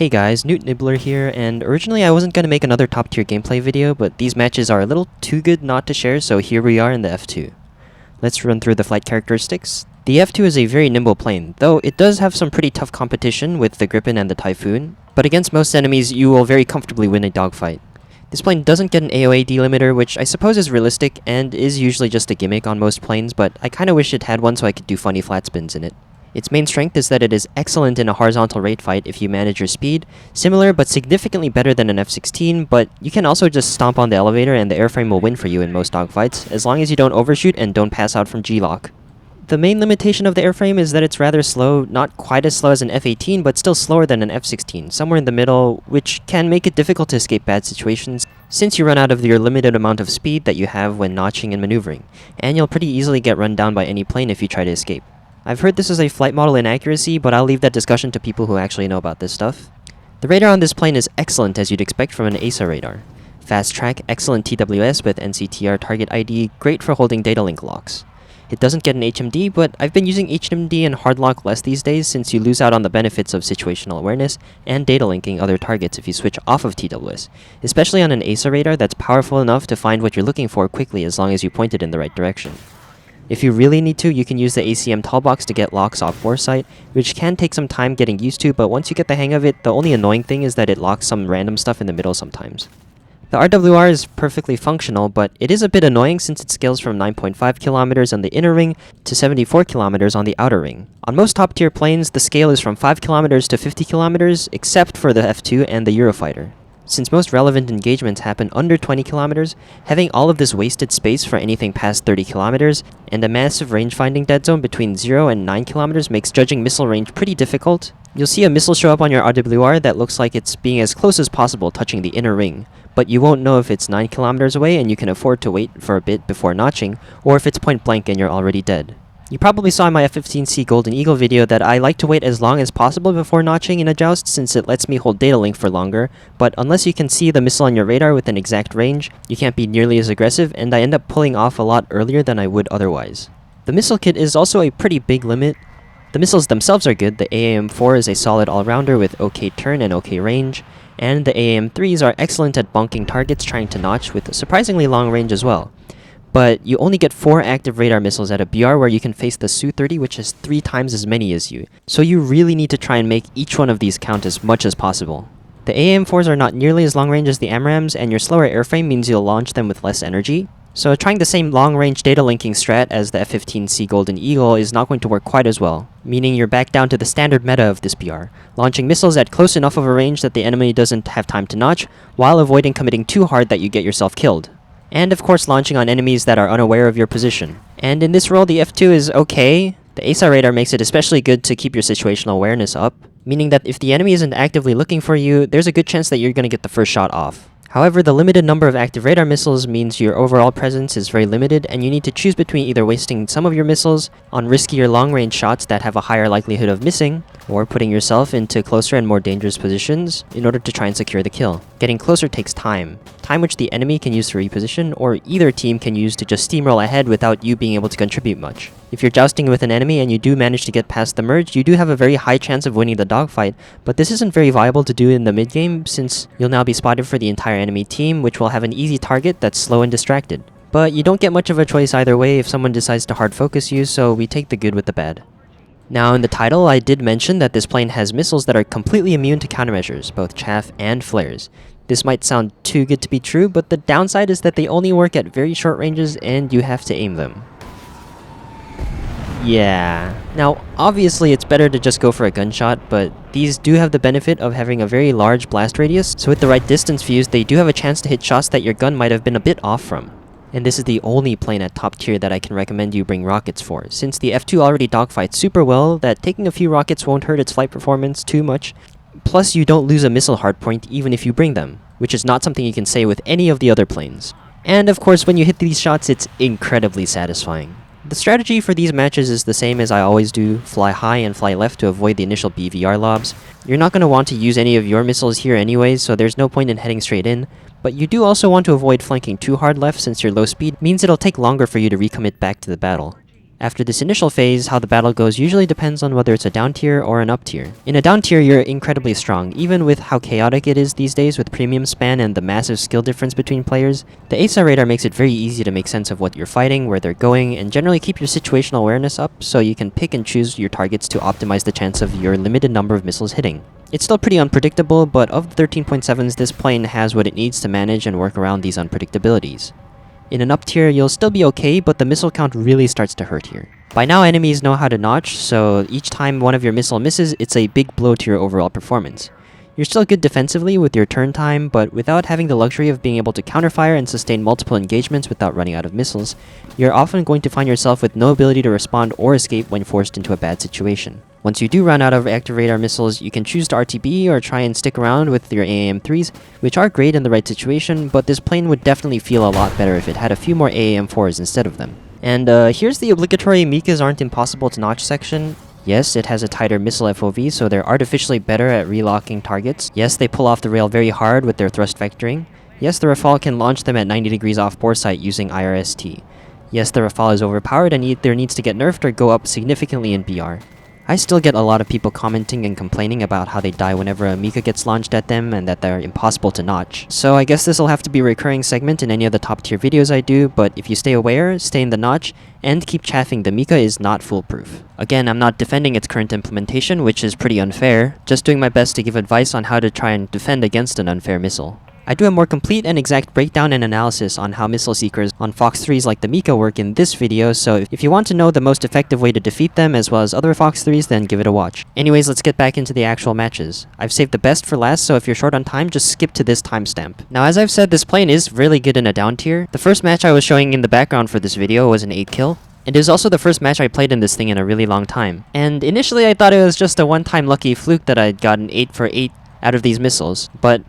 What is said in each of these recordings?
Hey guys, Newt Nibbler here, and originally I wasn't going to make another top tier gameplay video, but these matches are a little too good not to share, so here we are in the F-2. Let's run through the flight characteristics. The F-2 is a very nimble plane, though it does have some pretty tough competition with the Gripen and the Typhoon, but against most enemies you will very comfortably win a dogfight. This plane doesn't get an AOA delimiter, which I suppose is realistic and is usually just a gimmick on most planes, but I kinda wish it had one so I could do funny flat spins in it. Its main strength is that it is excellent in a horizontal rate fight if you manage your speed, similar but significantly better than an F-16, but you can also just stomp on the elevator and the airframe will win for you in most dogfights, as long as you don't overshoot and don't pass out from G-lock. The main limitation of the airframe is that it's rather slow, not quite as slow as an F-18, but still slower than an F-16, somewhere in the middle, which can make it difficult to escape bad situations, since you run out of your limited amount of speed that you have when notching and maneuvering, and you'll pretty easily get run down by any plane if you try to escape. I've heard this is a flight model inaccuracy, but I'll leave that discussion to people who actually know about this stuff. The radar on this plane is excellent as you'd expect from an AESA radar. Fast track, excellent TWS with NCTR target ID, great for holding data link locks. It doesn't get an HMD, but I've been using HMD and hard lock less these days since you lose out on the benefits of situational awareness and data linking other targets if you switch off of TWS, especially on an AESA radar that's powerful enough to find what you're looking for quickly as long as you point it in the right direction. If you really need to, you can use the ACM tallbox to get locks off foresight, which can take some time getting used to, but once you get the hang of it, the only annoying thing is that it locks some random stuff in the middle sometimes. The RWR is perfectly functional, but it is a bit annoying since it scales from 9.5 kilometers on the inner ring to 74 kilometers on the outer ring. On most top tier planes, the scale is from 5 kilometers to 50 kilometers, except for the F-2 and the Eurofighter. Since most relevant engagements happen under 20 kilometers, having all of this wasted space for anything past 30 kilometers, and a massive range-finding dead zone between 0 and 9 kilometers makes judging missile range pretty difficult. You'll see a missile show up on your RWR that looks like it's being as close as possible touching the inner ring, but you won't know if it's 9 kilometers away and you can afford to wait for a bit before notching, or if it's point blank and you're already dead. You probably saw in my F-15C Golden Eagle video that I like to wait as long as possible before notching in a joust since it lets me hold data link for longer, but unless you can see the missile on your radar with an exact range, you can't be nearly as aggressive, and I end up pulling off a lot earlier than I would otherwise. The missile kit is also a pretty big limit. The missiles themselves are good. The AAM-4 is a solid all-rounder with okay turn and okay range, and the AAM-3s are excellent at bonking targets trying to notch with a surprisingly long range as well. But you only get 4 active radar missiles at a BR where you can face the Su-30, which has 3 times as many as you. So you really need to try and make each one of these count as much as possible. The AAM-4s are not nearly as long range as the AMRAAMs, and your slower airframe means you'll launch them with less energy. So trying the same long-range data linking strat as the F-15C Golden Eagle is not going to work quite as well, meaning you're back down to the standard meta of this BR, launching missiles at close enough of a range that the enemy doesn't have time to notch, while avoiding committing too hard that you get yourself killed. And of course launching on enemies that are unaware of your position. And in this role, the F-2 is okay. The AESA radar makes it especially good to keep your situational awareness up, meaning that if the enemy isn't actively looking for you, there's a good chance that you're going to get the first shot off. However, the limited number of active radar missiles means your overall presence is very limited, and you need to choose between either wasting some of your missiles on riskier long-range shots that have a higher likelihood of missing, or putting yourself into closer and more dangerous positions in order to try and secure the kill. Getting closer takes time which the enemy can use to reposition, or either team can use to just steamroll ahead without you being able to contribute much. If you're jousting with an enemy and you do manage to get past the merge, you do have a very high chance of winning the dogfight, but this isn't very viable to do in the mid-game since you'll now be spotted for the entire enemy team, which will have an easy target that's slow and distracted. But you don't get much of a choice either way if someone decides to hard focus you, so we take the good with the bad. Now in the title, I did mention that this plane has missiles that are completely immune to countermeasures, both chaff and flares. This might sound too good to be true, but the downside is that they only work at very short ranges and you have to aim them. Yeah. Now, obviously it's better to just go for a gunshot, but these do have the benefit of having a very large blast radius, so with the right distance fuse, they do have a chance to hit shots that your gun might have been a bit off from. And this is the only plane at top tier that I can recommend you bring rockets for, since the F-2 already dogfights super well that taking a few rockets won't hurt its flight performance too much. Plus, you don't lose a missile hardpoint even if you bring them, which is not something you can say with any of the other planes. And of course, when you hit these shots, it's incredibly satisfying. The strategy for these matches is the same as I always do, fly high and fly left to avoid the initial BVR lobs. You're not going to want to use any of your missiles here anyways, so there's no point in heading straight in, but you do also want to avoid flanking too hard left since your low speed means it'll take longer for you to recommit back to the battle. After this initial phase, how the battle goes usually depends on whether it's a down tier or an up tier. In a down tier, you're incredibly strong, even with how chaotic it is these days with premium span and the massive skill difference between players. The AESA radar makes it very easy to make sense of what you're fighting, where they're going, and generally keep your situational awareness up so you can pick and choose your targets to optimize the chance of your limited number of missiles hitting. It's still pretty unpredictable, but of the 13.7s, this plane has what it needs to manage and work around these unpredictabilities. In an up tier, you'll still be okay, but the missile count really starts to hurt here. By now, enemies know how to notch, so each time one of your missile misses, it's a big blow to your overall performance. You're still good defensively with your turn time, but without having the luxury of being able to counterfire and sustain multiple engagements without running out of missiles, you're often going to find yourself with no ability to respond or escape when forced into a bad situation. Once you do run out of active radar missiles, you can choose to RTB or try and stick around with your AAM-3s, which are great in the right situation, but this plane would definitely feel a lot better if it had a few more AAM-4s instead of them. And here's the obligatory MICAs aren't impossible to notch section. Yes, it has a tighter missile FOV, so they're artificially better at relocking targets. Yes, they pull off the rail very hard with their thrust vectoring. Yes, the Rafale can launch them at 90 degrees off bore sight using IRST. Yes, the Rafale is overpowered and either needs to get nerfed or go up significantly in BR. I still get a lot of people commenting and complaining about how they die whenever a MICA gets launched at them and that they're impossible to notch. So I guess this will have to be a recurring segment in any of the top tier videos I do, but if you stay aware, stay in the notch, and keep chaffing, the MICA is not foolproof. Again, I'm not defending its current implementation, which is pretty unfair, just doing my best to give advice on how to try and defend against an unfair missile. I do a more complete and exact breakdown and analysis on how missile seekers on Fox 3s like the MICA work in this video, so if you want to know the most effective way to defeat them as well as other Fox 3s, then give it a watch. Anyways, let's get back into the actual matches. I've saved the best for last, so if you're short on time, just skip to this timestamp. Now, as I've said, this plane is really good in a down tier. The first match I was showing in the background for this video was an 8 kill. It is also the first match I played in this thing in a really long time. And initially I thought it was just a one-time lucky fluke that I'd gotten 8 for 8 out of these missiles, but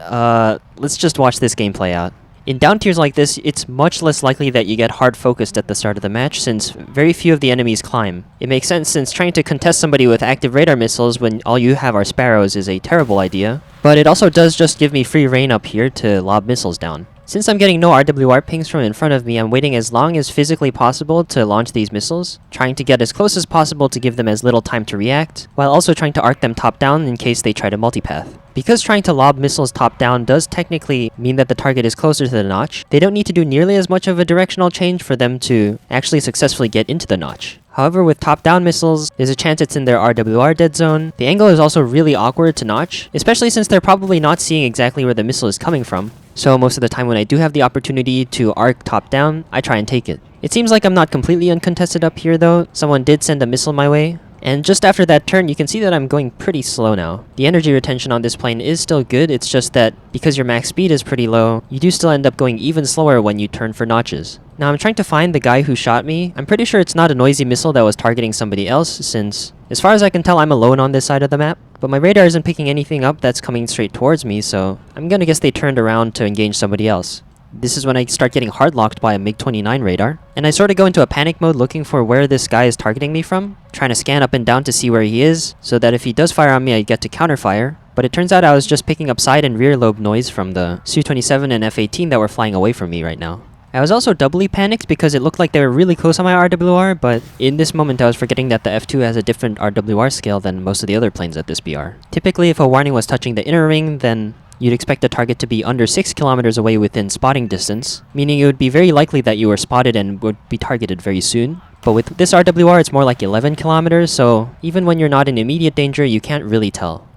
let's just watch this game play out. In down tiers like this, it's much less likely that you get hard focused at the start of the match since very few of the enemies climb. It makes sense since trying to contest somebody with active radar missiles when all you have are sparrows is a terrible idea, but it also does just give me free reign up here to lob missiles down. Since I'm getting no RWR pings from in front of me, I'm waiting as long as physically possible to launch these missiles, trying to get as close as possible to give them as little time to react, while also trying to arc them top down in case they try to multipath. Because trying to lob missiles top down does technically mean that the target is closer to the notch, they don't need to do nearly as much of a directional change for them to actually successfully get into the notch. However, with top-down missiles, there's a chance it's in their RWR dead zone. The angle is also really awkward to notch, especially since they're probably not seeing exactly where the missile is coming from. So most of the time when I do have the opportunity to arc top-down, I try and take it. It seems like I'm not completely uncontested up here though. Someone did send a missile my way. And just after that turn, you can see that I'm going pretty slow now. The energy retention on this plane is still good, it's just that because your max speed is pretty low, you do still end up going even slower when you turn for notches. Now I'm trying to find the guy who shot me. I'm pretty sure it's not a noisy missile that was targeting somebody else since, as far as I can tell, I'm alone on this side of the map. But my radar isn't picking anything up that's coming straight towards me, so I'm gonna guess they turned around to engage somebody else. This is when I start getting hard-locked by a MiG-29 radar, and I sort of go into a panic mode looking for where this guy is targeting me from, trying to scan up and down to see where he is, so that if he does fire on me I get to counterfire. But it turns out I was just picking up side and rear lobe noise from the Su-27 and F-18 that were flying away from me right now. I was also doubly panicked because it looked like they were really close on my RWR, but in this moment I was forgetting that the F-2 has a different RWR scale than most of the other planes at this BR. Typically, if a warning was touching the inner ring, then you'd expect the target to be under 6 kilometers away within spotting distance, meaning it would be very likely that you were spotted and would be targeted very soon. But with this RWR, it's more like 11 kilometers, so even when you're not in immediate danger, you can't really tell.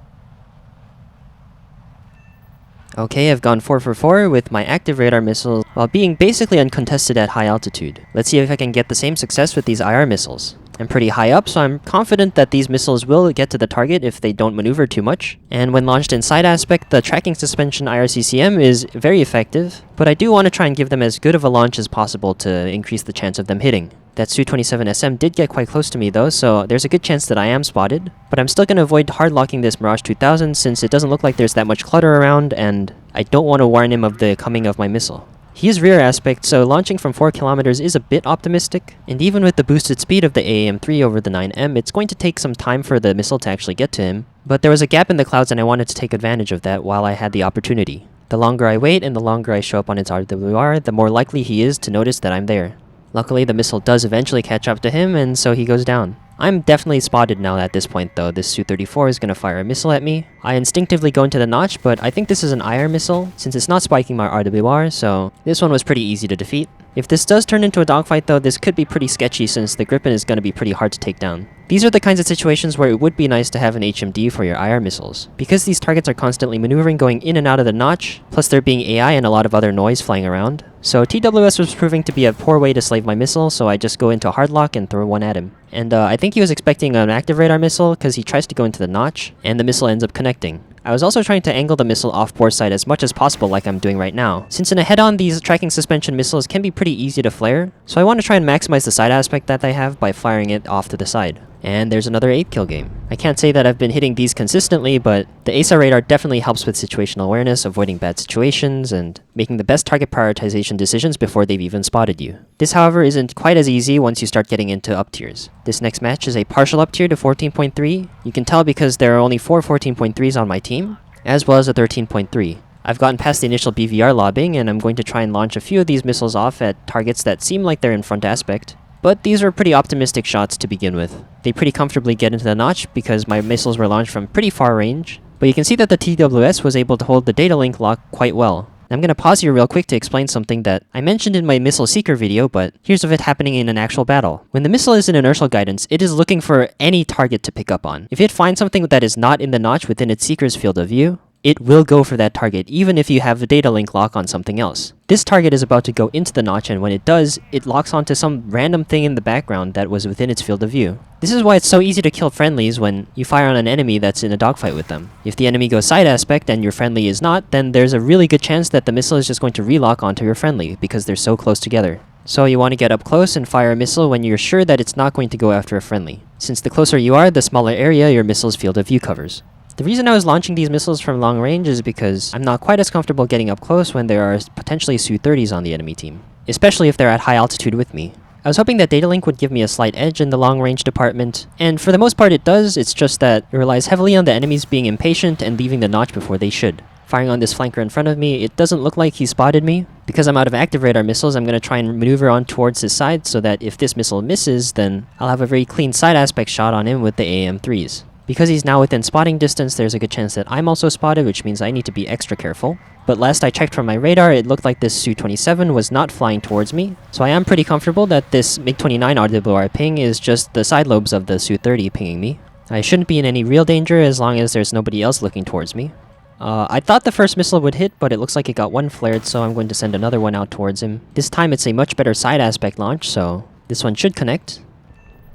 Okay, I've gone 4 for 4 with my active radar missiles while being basically uncontested at high altitude. Let's see if I can get the same success with these IR missiles. I'm pretty high up, so I'm confident that these missiles will get to the target if they don't maneuver too much. And when launched in side aspect, the tracking suspension IRCCM is very effective, but I do want to try and give them as good of a launch as possible to increase the chance of them hitting. That Su-27 SM did get quite close to me though, so there's a good chance that I am spotted. But I'm still going to avoid hard locking this Mirage 2000 since it doesn't look like there's that much clutter around, and I don't want to warn him of the coming of my missile. He is rear aspect, so launching from 4 kilometers is a bit optimistic, and even with the boosted speed of the AAM-3 over the 9M, it's going to take some time for the missile to actually get to him. But there was a gap in the clouds and I wanted to take advantage of that while I had the opportunity. The longer I wait and the longer I show up on its RWR, the more likely he is to notice that I'm there. Luckily, the missile does eventually catch up to him, and so he goes down. I'm definitely spotted now at this point though. This Su-34 is going to fire a missile at me. I instinctively go into the notch, but I think this is an IR missile, since it's not spiking my RWR, so this one was pretty easy to defeat. If this does turn into a dogfight though, this could be pretty sketchy since the Gripen is going to be pretty hard to take down. These are the kinds of situations where it would be nice to have an HMD for your IR missiles. Because these targets are constantly maneuvering going in and out of the notch, plus there being AI and a lot of other noise flying around. So TWS was proving to be a poor way to slave my missile, so I just go into hardlock and throw one at him. And I think he was expecting an active radar missile because he tries to go into the notch, and the missile ends up connecting. I was also trying to angle the missile off bore side as much as possible like I'm doing right now. Since in a head-on, these tracking suspension missiles can be pretty easy to flare, so I want to try and maximize the side aspect that they have by firing it off to the side. And there's another 8-kill game. I can't say that I've been hitting these consistently, but the AESA radar definitely helps with situational awareness, avoiding bad situations, and making the best target prioritization decisions before they've even spotted you. This, however, isn't quite as easy once you start getting into Uptiers. This next match is a partial Uptier to 14.3. You can tell because there are only 4 14.3s on my team, as well as a 13.3. I've gotten past the initial BVR lobbing, and I'm going to try and launch a few of these missiles off at targets that seem like they're in front aspect. But these are pretty optimistic shots to begin with. They pretty comfortably get into the notch because my missiles were launched from pretty far range, but you can see that the TWS was able to hold the data link lock quite well. I'm gonna pause here real quick to explain something that I mentioned in my missile seeker video, but here's of it happening in an actual battle. When the missile is in inertial guidance, it is looking for any target to pick up on. If it finds something that is not in the notch within its seeker's field of view, it will go for that target, even if you have a data link lock on something else. This target is about to go into the notch, and when it does, it locks onto some random thing in the background that was within its field of view. This is why it's so easy to kill friendlies when you fire on an enemy that's in a dogfight with them. If the enemy goes side aspect and your friendly is not, then there's a really good chance that the missile is just going to relock onto your friendly because they're so close together. So you want to get up close and fire a missile when you're sure that it's not going to go after a friendly, since the closer you are, the smaller area your missile's field of view covers. The reason I was launching these missiles from long range is because I'm not quite as comfortable getting up close when there are potentially Su-30s on the enemy team, especially if they're at high altitude with me. I was hoping that data link would give me a slight edge in the long range department, and for the most part it does. It's just that it relies heavily on the enemies being impatient and leaving the notch before they should. Firing on this flanker in front of me, it doesn't look like he spotted me. Because I'm out of active radar missiles, I'm going to try and maneuver on towards his side so that if this missile misses, then I'll have a very clean side aspect shot on him with the AM-3s. Because he's now within spotting distance, there's a good chance that I'm also spotted, which means I need to be extra careful. But last I checked from my radar, it looked like this Su-27 was not flying towards me, so I am pretty comfortable that this MiG-29 RWR ping is just the side lobes of the Su-30 pinging me. I shouldn't be in any real danger as long as there's nobody else looking towards me. I thought the first missile would hit, but it looks like it got one flared, so I'm going to send another one out towards him. This time it's a much better side aspect launch, so this one should connect.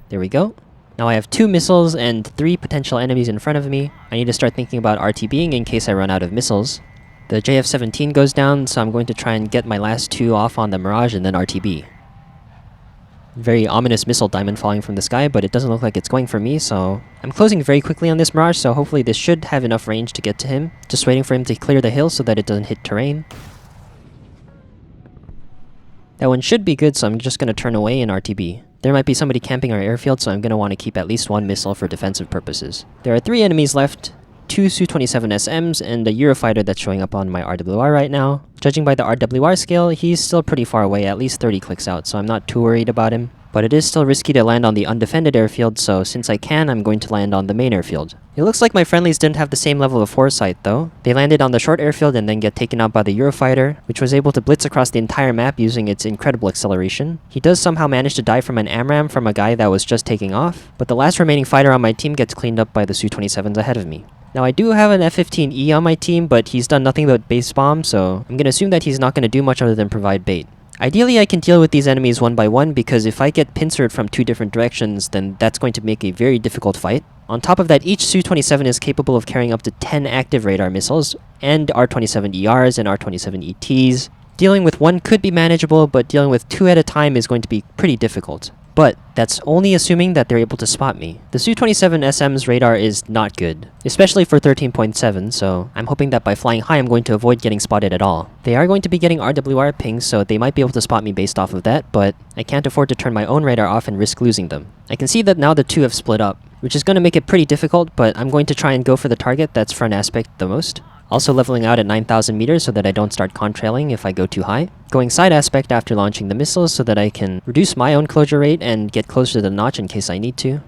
There we go. Now I have 2 missiles and 3 potential enemies in front of me. I need to start thinking about RTBing in case I run out of missiles. The JF-17 goes down, so I'm going to try and get my last 2 off on the Mirage and then RTB. Very ominous missile diamond falling from the sky, but it doesn't look like it's going for me, so I'm closing very quickly on this Mirage, so hopefully this should have enough range to get to him. Just waiting for him to clear the hill so that it doesn't hit terrain. That one should be good, so I'm just going to turn away and RTB. There might be somebody camping our airfield, so I'm going to want to keep at least 1 missile for defensive purposes. There are 3 enemies left, 2 Su-27 SMs, and a Eurofighter that's showing up on my RWR right now. Judging by the RWR scale, he's still pretty far away, at least 30 clicks out, so I'm not too worried about him. But it is still risky to land on the undefended airfield, so since I can, I'm going to land on the main airfield. It looks like my friendlies didn't have the same level of foresight, though. They landed on the short airfield and then get taken out by the Eurofighter, which was able to blitz across the entire map using its incredible acceleration. He does somehow manage to die from an AMRAAM from a guy that was just taking off, but the last remaining fighter on my team gets cleaned up by the Su-27s ahead of me. Now I do have an F-15E on my team, but he's done nothing but base bomb, so I'm gonna assume that he's not gonna do much other than provide bait. Ideally, I can deal with these enemies one by one, because if I get pincered from 2 different directions, then that's going to make a very difficult fight. On top of that, each Su-27 is capable of carrying up to 10 active radar missiles, and R-27ERs and R-27ETs. Dealing with 1 could be manageable, but dealing with 2 at a time is going to be pretty difficult. But that's only assuming that they're able to spot me. The Su-27 SM's radar is not good, especially for 13.7, so I'm hoping that by flying high I'm going to avoid getting spotted at all. They are going to be getting RWR pings, so they might be able to spot me based off of that, but I can't afford to turn my own radar off and risk losing them. I can see that now the 2 have split up, which is going to make it pretty difficult, but I'm going to try and go for the target that's front aspect the most. Also leveling out at 9,000 meters so that I don't start contrailing if I go too high. Going side aspect after launching the missiles so that I can reduce my own closure rate and get closer to the notch in case I need to.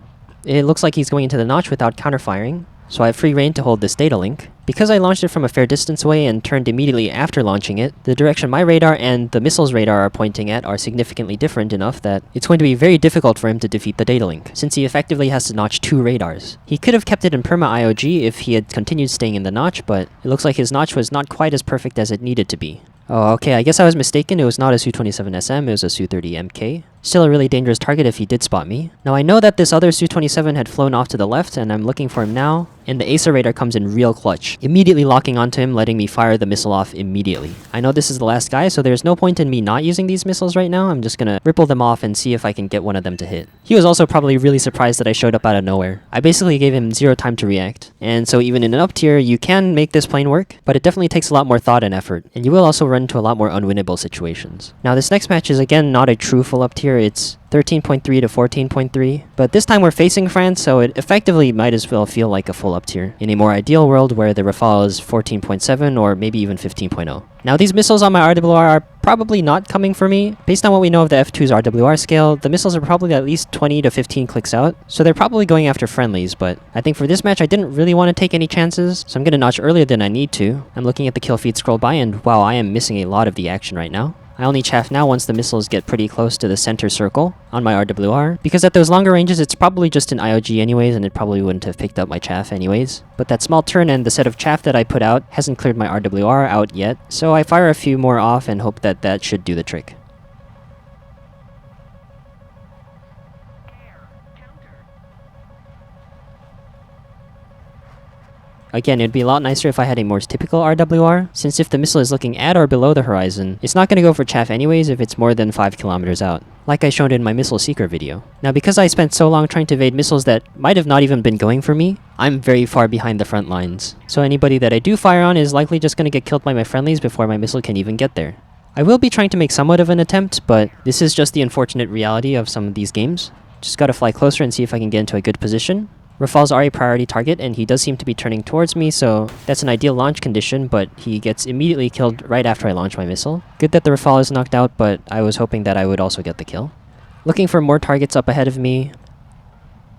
It looks like he's going into the notch without counterfiring, so I have free reign to hold this data link. Because I launched it from a fair distance away and turned immediately after launching it, the direction my radar and the missile's radar are pointing at are significantly different enough that it's going to be very difficult for him to defeat the data link, since he effectively has to notch 2 radars. He could have kept it in perma IOG if he had continued staying in the notch, but it looks like his notch was not quite as perfect as it needed to be. Oh, okay, I guess I was mistaken. It was not a Su-27SM, it was a Su-30 MK. Still a really dangerous target if he did spot me. Now I know that this other Su-27 had flown off to the left, and I'm looking for him now, and the AESA radar comes in real clutch, immediately locking onto him, letting me fire the missile off immediately. I know this is the last guy, so there's no point in me not using these missiles right now. I'm just gonna ripple them off and see if I can get one of them to hit. He was also probably really surprised that I showed up out of nowhere. I basically gave him 0 time to react, and so even in an up tier, you can make this plane work, but it definitely takes a lot more thought and effort, and you will also run into a lot more unwinnable situations. Now this next match is again not a true full up tier, it's 13.3 to 14.3, but this time we're facing France, so it effectively might as well feel like a full up tier in a more ideal world where the Rafale is 14.7 or maybe even 15.0. Now these missiles on my RWR are probably not coming for me. Based on what we know of the F2's RWR scale, the missiles are probably at least 20 to 15 clicks out, so they're probably going after friendlies, but I think for this match I didn't really want to take any chances, so I'm gonna notch earlier than I need to. I'm looking at the kill feed scroll by, and wow, I am missing a lot of the action right now. I only chaff now once the missiles get pretty close to the center circle on my RWR, because at those longer ranges it's probably just an IOG anyways and it probably wouldn't have picked up my chaff anyways. But that small turn and the set of chaff that I put out hasn't cleared my RWR out yet, so I fire a few more off and hope that that should do the trick. Again, it'd be a lot nicer if I had a more typical RWR, since if the missile is looking at or below the horizon, it's not going to go for chaff anyways if it's more than 5 kilometers out, like I showed in my missile seeker video. Now because I spent so long trying to evade missiles that might have not even been going for me, I'm very far behind the front lines. So anybody that I do fire on is likely just going to get killed by my friendlies before my missile can even get there. I will be trying to make somewhat of an attempt, but this is just the unfortunate reality of some of these games. Just gotta fly closer and see if I can get into a good position. Rafales are a priority target, and he does seem to be turning towards me, so that's an ideal launch condition, but he gets immediately killed right after I launch my missile. Good that the Rafale is knocked out, but I was hoping that I would also get the kill. Looking for more targets up ahead of me.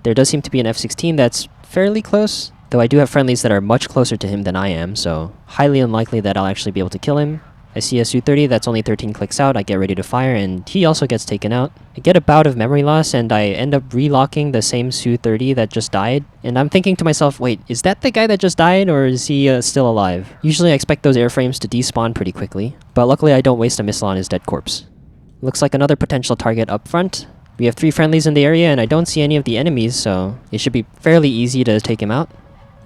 There does seem to be an F-16 that's fairly close, though I do have friendlies that are much closer to him than I am, so highly unlikely that I'll actually be able to kill him. I see a Su-30 that's only 13 clicks out, I get ready to fire, and he also gets taken out. I get a bout of memory loss, and I end up relocking the same Su-30 that just died. And I'm thinking to myself, wait, is that the guy that just died, or is he still alive? Usually I expect those airframes to despawn pretty quickly, but luckily I don't waste a missile on his dead corpse. Looks like another potential target up front. We have 3 friendlies in the area, and I don't see any of the enemies, so it should be fairly easy to take him out.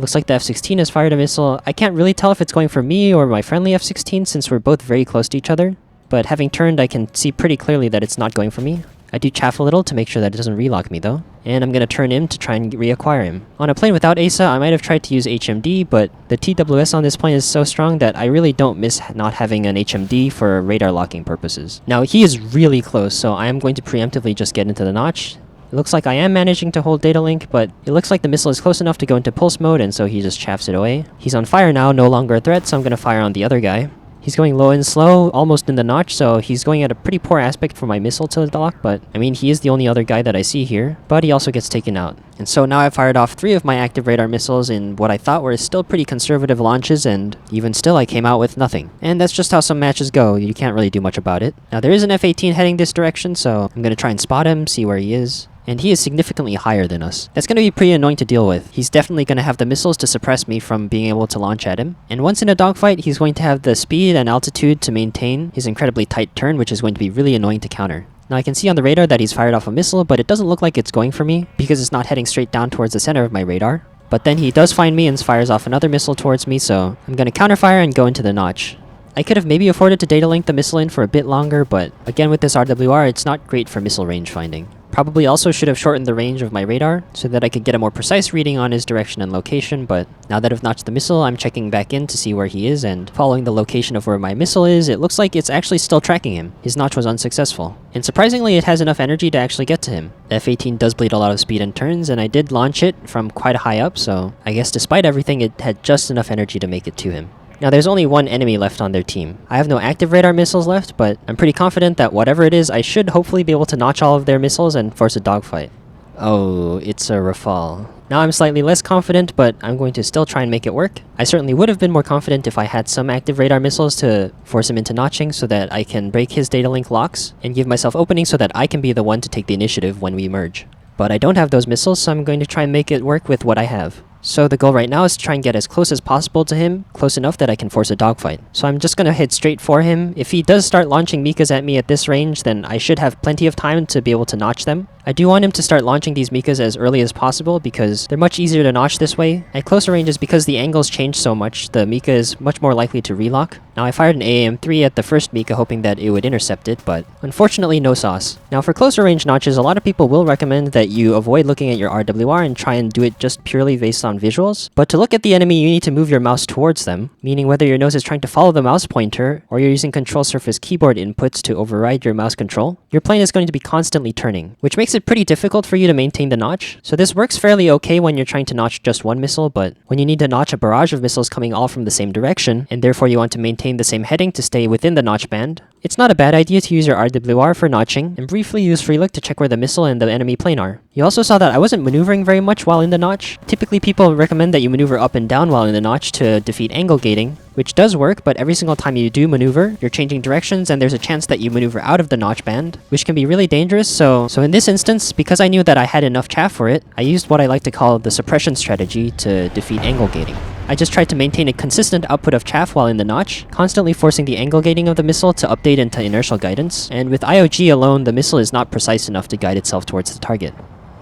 Looks like the F-16 has fired a missile. I can't really tell if it's going for me or my friendly F-16 since we're both very close to each other, but having turned I can see pretty clearly that it's not going for me. I do chaff a little to make sure that it doesn't relock me though, and I'm going to turn him to try and reacquire him. On a plane without AESA, I might have tried to use HMD, but the TWS on this plane is so strong that I really don't miss not having an HMD for radar locking purposes. Now he is really close, so I am going to preemptively just get into the notch. It looks like I am managing to hold data link, but it looks like the missile is close enough to go into pulse mode, and so he just chaffs it away. He's on fire now, no longer a threat, so I'm going to fire on the other guy. He's going low and slow, almost in the notch, so he's going at a pretty poor aspect for my missile to lock, but I mean, he is the only other guy that I see here, but he also gets taken out. And so now I've fired off 3 of my active radar missiles in what I thought were still pretty conservative launches, and even still I came out with nothing. And that's just how some matches go, you can't really do much about it. Now there is an F-18 heading this direction, so I'm going to try and spot him, see where he is. And he is significantly higher than us. That's going to be pretty annoying to deal with. He's definitely going to have the missiles to suppress me from being able to launch at him. And once in a dogfight, he's going to have the speed and altitude to maintain his incredibly tight turn, which is going to be really annoying to counter. Now I can see on the radar that he's fired off a missile, but it doesn't look like it's going for me, because it's not heading straight down towards the center of my radar. But then he does find me and fires off another missile towards me, so I'm going to counterfire and go into the notch. I could have maybe afforded to data link the missile in for a bit longer, but again with this RWR, it's not great for missile range finding. Probably also should have shortened the range of my radar so that I could get a more precise reading on his direction and location, but now that I've notched the missile, I'm checking back in to see where he is, and following the location of where my missile is, it looks like it's actually still tracking him. His notch was unsuccessful. And surprisingly, it has enough energy to actually get to him. The F-18 does bleed a lot of speed and turns, and I did launch it from quite high up, so I guess despite everything, it had just enough energy to make it to him. Now there's only one enemy left on their team. I have no active radar missiles left, but I'm pretty confident that whatever it is, I should hopefully be able to notch all of their missiles and force a dogfight. Oh, it's a Rafale. Now I'm slightly less confident, but I'm going to still try and make it work. I certainly would have been more confident if I had some active radar missiles to force him into notching so that I can break his data link locks and give myself openings so that I can be the one to take the initiative when we merge. But I don't have those missiles, so I'm going to try and make it work with what I have. So the goal right now is to try and get as close as possible to him, close enough that I can force a dogfight. So I'm just gonna head straight for him. If he does start launching MICAs at me at this range, then I should have plenty of time to be able to notch them. I do want him to start launching these MICAs as early as possible because they're much easier to notch this way. At closer ranges, because the angles change so much, the MICA is much more likely to relock. Now I fired an AAM-3 at the first MICA hoping that it would intercept it, but unfortunately no sauce. Now for closer range notches, a lot of people will recommend that you avoid looking at your RWR and try and do it just purely based on visuals. But to look at the enemy, you need to move your mouse towards them, meaning whether your nose is trying to follow the mouse pointer or you're using control surface keyboard inputs to override your mouse control, your plane is going to be constantly turning, which makes it pretty difficult for you to maintain the notch. So this works fairly okay when you're trying to notch just one missile, but when you need to notch a barrage of missiles coming all from the same direction, and therefore you want to maintain the same heading to stay within the notch band, it's not a bad idea to use your RWR for notching, and briefly use free look to check where the missile and the enemy plane are. You also saw that I wasn't maneuvering very much while in the notch. Typically people recommend that you maneuver up and down while in the notch to defeat angle gating, which does work, but every single time you do maneuver, you're changing directions and there's a chance that you maneuver out of the notch band, which can be really dangerous. So in this instance, because I knew that I had enough chaff for it, I used what I like to call the suppression strategy to defeat angle gating. I just tried to maintain a consistent output of chaff while in the notch, constantly forcing the angle gating of the missile to update into inertial guidance, and with IOG alone, the missile is not precise enough to guide itself towards the target.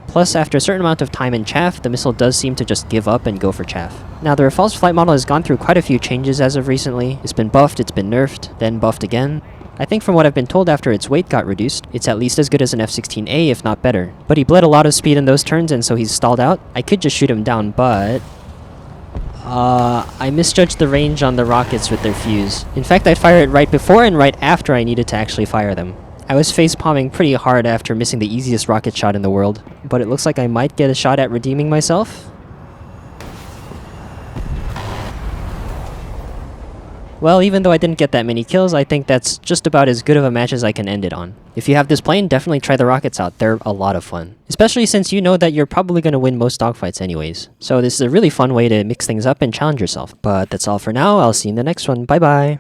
Plus, after a certain amount of time in chaff, the missile does seem to just give up and go for chaff. Now, the Rafale's flight model has gone through quite a few changes as of recently. It's been buffed, it's been nerfed, then buffed again. I think from what I've been told after its weight got reduced, it's at least as good as an F-16A, if not better. But he bled a lot of speed in those turns, and so he's stalled out. I could just shoot him down, but I misjudged the range on the rockets with their fuse. In fact, I'd fire it right before and right after I needed to actually fire them. I was face-palming pretty hard after missing the easiest rocket shot in the world, but it looks like I might get a shot at redeeming myself. Well, even though I didn't get that many kills, I think that's just about as good of a match as I can end it on. If you have this plane, definitely try the rockets out. They're a lot of fun. Especially since you know that you're probably going to win most dogfights anyways. So this is a really fun way to mix things up and challenge yourself. But that's all for now. I'll see you in the next one. Bye bye!